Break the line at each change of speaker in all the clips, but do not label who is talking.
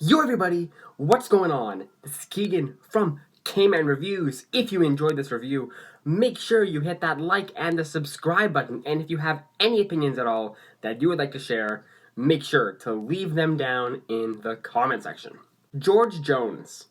Yo everybody, what's going on? This is Keegan from Kman Reviews. If you enjoyed this review, make sure you hit that like and the subscribe button. And if you have any opinions at all that you would like to share, make sure to leave them down in the comment section. George Jones,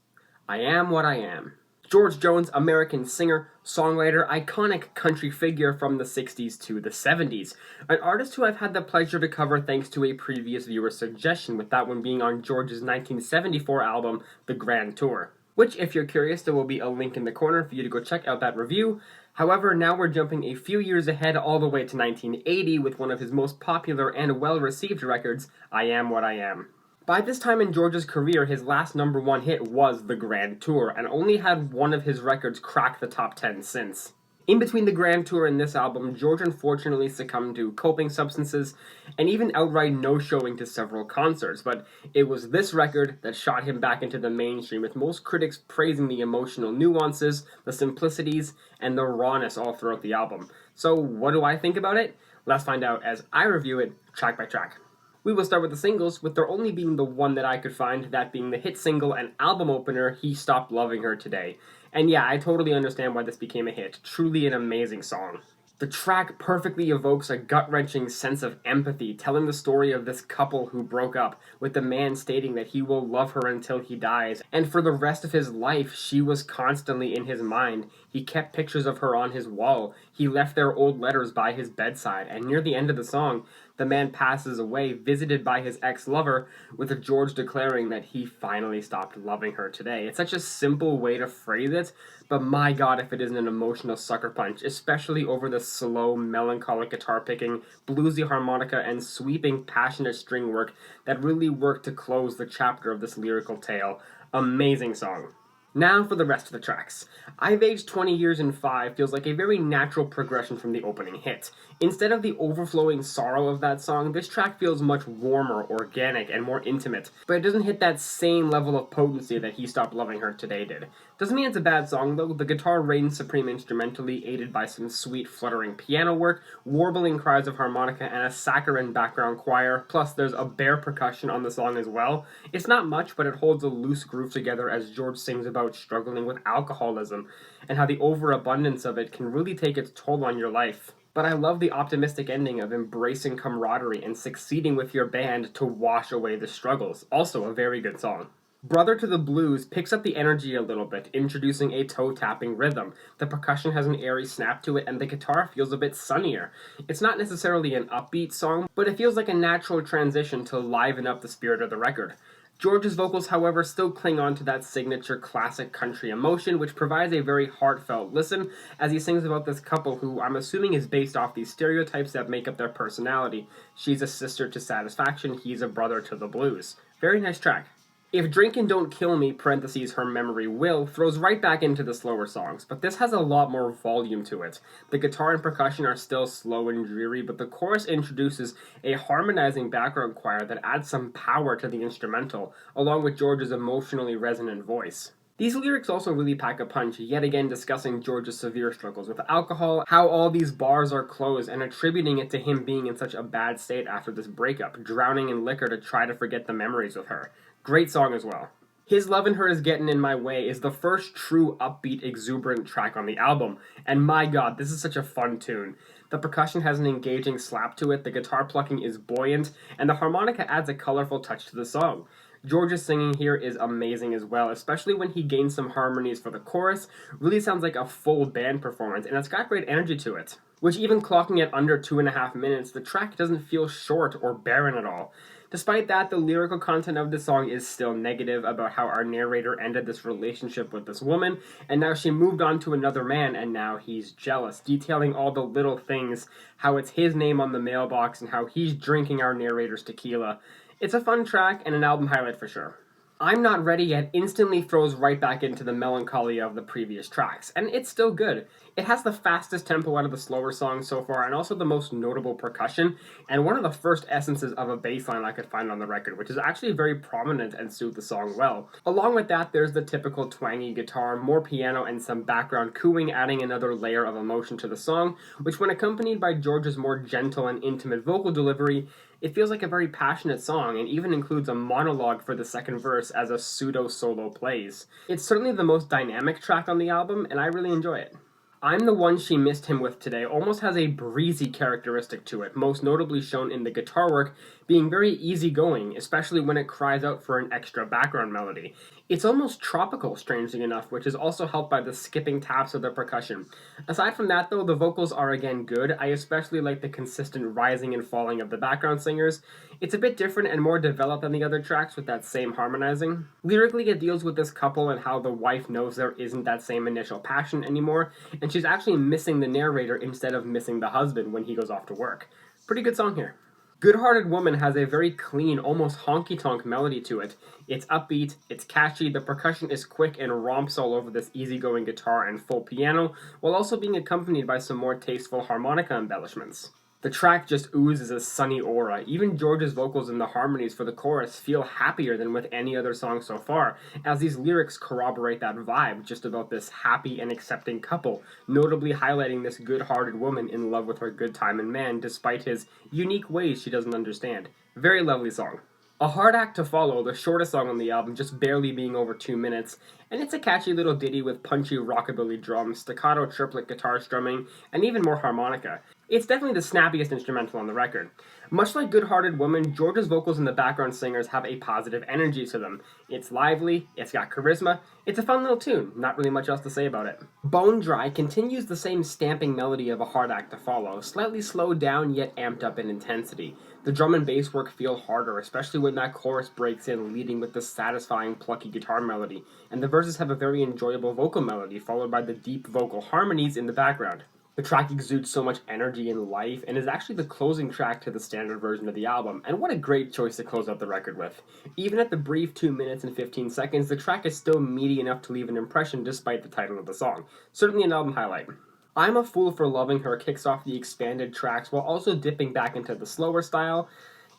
I Am What I Am. George Jones, American singer, songwriter, iconic country figure from the 60s to the 70s. An artist who I've had the pleasure to cover thanks to a previous viewer's suggestion, with that one being on George's 1974 album, The Grand Tour. Which, if you're curious, there will be a link in the corner for you to go check out that review. However, now we're jumping a few years ahead all the way to 1980 with one of his most popular and well-received records, I Am What I Am. By this time in George's career, his last number one hit was The Grand Tour, and only had one of his records crack the top 10 since. In between The Grand Tour and this album, George unfortunately succumbed to coping substances, and even outright no-showing to several concerts, but it was this record that shot him back into the mainstream, with most critics praising the emotional nuances, the simplicities, and the rawness all throughout the album. So what do I think about it? Let's find out as I review it track by track. We will start with the singles, with there only being the one that I could find, that being the hit single and album opener, He Stopped Loving Her Today. And yeah, I totally understand why this became a hit. Truly an amazing song. The track perfectly evokes a gut-wrenching sense of empathy, telling the story of this couple who broke up, with the man stating that he will love her until he dies, and for the rest of his life, she was constantly in his mind. He kept pictures of her on his wall, he left their old letters by his bedside, and near the end of the song, the man passes away, visited by his ex-lover, with George declaring that he finally stopped loving her today. It's such a simple way to phrase it, but my god if it isn't an emotional sucker punch, especially over the slow, melancholic guitar picking, bluesy harmonica, and sweeping, passionate string work that really worked to close the chapter of this lyrical tale. Amazing song. Now for the rest of the tracks. I've Aged 20 Years in 5 feels like a very natural progression from the opening hit. Instead of the overflowing sorrow of that song, this track feels much warmer, organic, and more intimate, but it doesn't hit that same level of potency that He Stopped Loving Her Today did. Doesn't mean it's a bad song though, the guitar reigns supreme instrumentally, aided by some sweet fluttering piano work, warbling cries of harmonica, and a saccharine background choir, plus there's a bare percussion on the song as well. It's not much, but it holds a loose groove together as George sings about struggling with alcoholism, and how the overabundance of it can really take its toll on your life. But I love the optimistic ending of embracing camaraderie and succeeding with your band to wash away the struggles. Also a very good song. Brother to the Blues picks up the energy a little bit, introducing a toe-tapping rhythm. The percussion has an airy snap to it, and the guitar feels a bit sunnier. It's not necessarily an upbeat song, but it feels like a natural transition to liven up the spirit of the record. George's vocals, however, still cling on to that signature classic country emotion, which provides a very heartfelt listen as he sings about this couple who I'm assuming is based off these stereotypes that make up their personality. She's a sister to Satisfaction, he's a brother to the Blues. Very nice track. If Drinkin' Don't Kill Me, parentheses, Her Memory Will, throws right back into the slower songs, but this has a lot more volume to it. The guitar and percussion are still slow and dreary, but the chorus introduces a harmonizing background choir that adds some power to the instrumental, along with George's emotionally resonant voice. These lyrics also really pack a punch, yet again discussing George's severe struggles with alcohol, how all these bars are closed, and attributing it to him being in such a bad state after this breakup, drowning in liquor to try to forget the memories with her. Great song as well. His Lovin' Her Is Gettin' In My Way is the first true upbeat, exuberant track on the album, and my god, this is such a fun tune. The percussion has an engaging slap to it, the guitar plucking is buoyant, and the harmonica adds a colorful touch to the song. George's singing here is amazing as well, especially when he gains some harmonies for the chorus. Really sounds like a full band performance, and it's got great energy to it. Which, even clocking at under 2.5 minutes, the track doesn't feel short or barren at all. Despite that, the lyrical content of the song is still negative about how our narrator ended this relationship with this woman, and now she moved on to another man, and now he's jealous, detailing all the little things, how it's his name on the mailbox, and how he's drinking our narrator's tequila. It's a fun track, and an album highlight for sure. I'm Not Ready Yet instantly throws right back into the melancholy of the previous tracks, and it's still good. It has the fastest tempo out of the slower songs so far, and also the most notable percussion, and one of the first essences of a bass line I could find on the record, which is actually very prominent and suit the song well. Along with that, there's the typical twangy guitar, more piano, and some background cooing, adding another layer of emotion to the song, which when accompanied by George's more gentle and intimate vocal delivery, It feels like a very passionate song and even includes a monologue for the second verse as a pseudo-solo plays. It's certainly the most dynamic track on the album, and I really enjoy it. I'm the One She Missed Him With Today almost has a breezy characteristic to it, most notably shown in the guitar work being very easygoing, especially when it cries out for an extra background melody. It's almost tropical, strangely enough, which is also helped by the skipping taps of the percussion. Aside from that, though, the vocals are again good. I especially like the consistent rising and falling of the background singers. It's a bit different and more developed than the other tracks with that same harmonizing. Lyrically, it deals with this couple and how the wife knows there isn't that same initial passion anymore, and she's actually missing the narrator instead of missing the husband when he goes off to work. Pretty good song here. Good-Hearted Woman has a very clean, almost honky-tonk melody to it. It's upbeat, it's catchy, the percussion is quick and romps all over this easygoing guitar and full piano, while also being accompanied by some more tasteful harmonica embellishments. The track just oozes a sunny aura. Even George's vocals in the harmonies for the chorus feel happier than with any other song so far, as these lyrics corroborate that vibe just about this happy and accepting couple, notably highlighting this good-hearted woman in love with her good-timing man despite his unique ways she doesn't understand. Very lovely song. A hard act to follow, the shortest song on the album, just barely being over 2 minutes, and it's a catchy little ditty with punchy rockabilly drums, staccato triplet guitar strumming, and even more harmonica. It's definitely the snappiest instrumental on the record. Much like Good-Hearted Woman, George's vocals and the background singers have a positive energy to them. It's lively, it's got charisma, it's a fun little tune, not really much else to say about it. Bone Dry continues the same stamping melody of A Hard Act to Follow, slightly slowed down yet amped up in intensity. The drum and bass work feel harder, especially when that chorus breaks in, leading with the satisfying plucky guitar melody, and the verses have a very enjoyable vocal melody, followed by the deep vocal harmonies in the background. The track exudes so much energy and life, and is actually the closing track to the standard version of the album, and what a great choice to close out the record with. Even at the brief 2 minutes and 15 seconds, the track is still meaty enough to leave an impression despite the title of the song. Certainly an album highlight. I'm a Fool for Loving Her kicks off the expanded tracks while also dipping back into the slower style,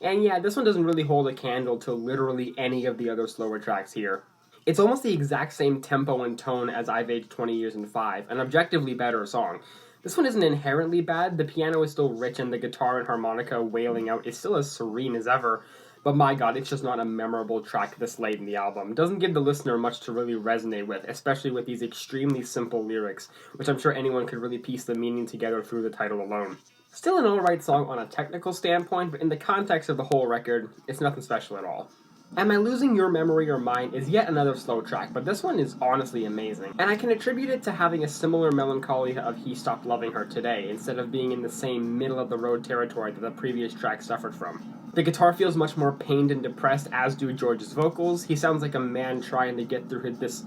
and yeah, this one doesn't really hold a candle to literally any of the other slower tracks here. It's almost the exact same tempo and tone as I've Aged 20 Years in 5, an objectively better song. This one isn't inherently bad, the piano is still rich and the guitar and harmonica wailing out is still as serene as ever, but my god, it's just not a memorable track this late in the album. It doesn't give the listener much to really resonate with, especially with these extremely simple lyrics, which I'm sure anyone could really piece the meaning together through the title alone. Still an alright song on a technical standpoint, but in the context of the whole record, it's nothing special at all. Am I Losing Your Memory or Mine is yet another slow track, but this one is honestly amazing. And I can attribute it to having a similar melancholy of He Stopped Loving Her Today, instead of being in the same middle-of-the-road territory that the previous track suffered from. The guitar feels much more pained and depressed, as do George's vocals. He sounds like a man trying to get through this...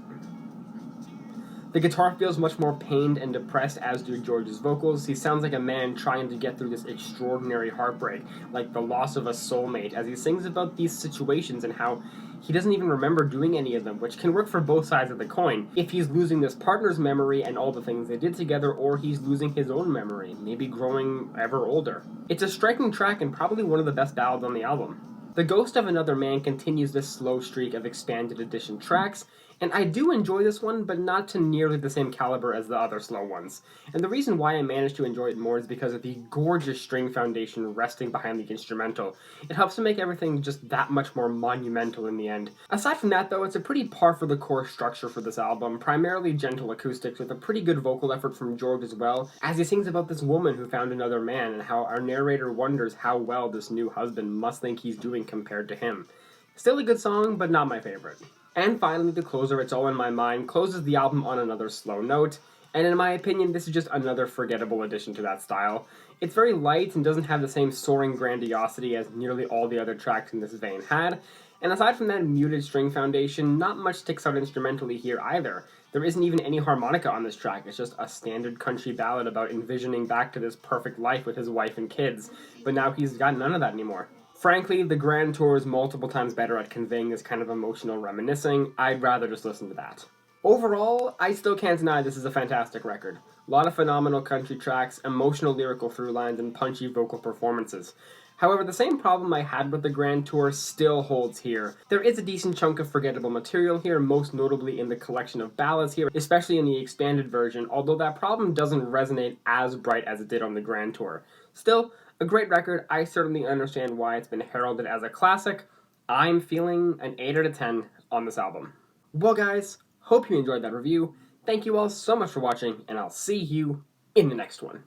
The guitar feels much more pained and depressed, as do George's vocals. He sounds like a man trying to get through this extraordinary heartbreak, like the loss of a soulmate, as he sings about these situations and how he doesn't even remember doing any of them, which can work for both sides of the coin. If he's losing this partner's memory and all the things they did together, or he's losing his own memory, maybe growing ever older. It's a striking track and probably one of the best ballads on the album. The Ghost of Another Man continues this slow streak of expanded edition tracks, and I do enjoy this one, but not to nearly the same caliber as the other slow ones. And the reason why I managed to enjoy it more is because of the gorgeous string foundation resting behind the instrumental. It helps to make everything just that much more monumental in the end. Aside from that though, it's a pretty par for the course structure for this album, primarily gentle acoustics with a pretty good vocal effort from George as well, as he sings about this woman who found another man and how our narrator wonders how well this new husband must think he's doing compared to him. Still a good song, but not my favorite. And finally, the closer, It's All in My Mind, closes the album on another slow note, and in my opinion, this is just another forgettable addition to that style. It's very light and doesn't have the same soaring grandiosity as nearly all the other tracks in this vein had, and aside from that muted string foundation, not much sticks out instrumentally here either. There isn't even any harmonica on this track, it's just a standard country ballad about envisioning back to this perfect life with his wife and kids, but now he's got none of that anymore. Frankly, the Grand Tour is multiple times better at conveying this kind of emotional reminiscing. I'd rather just listen to that. Overall, I still can't deny this is a fantastic record. A lot of phenomenal country tracks, emotional lyrical through lines, and punchy vocal performances. However, the same problem I had with the Grand Tour still holds here. There is a decent chunk of forgettable material here, most notably in the collection of ballads here, especially in the expanded version, although that problem doesn't resonate as bright as it did on the Grand Tour. Still, A great record. I certainly understand why it's been heralded as a classic. I'm feeling an 8 out of 10 on this album. Well, guys, hope you enjoyed that review. Thank you all so much for watching, and I'll see you in the next one.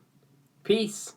Peace.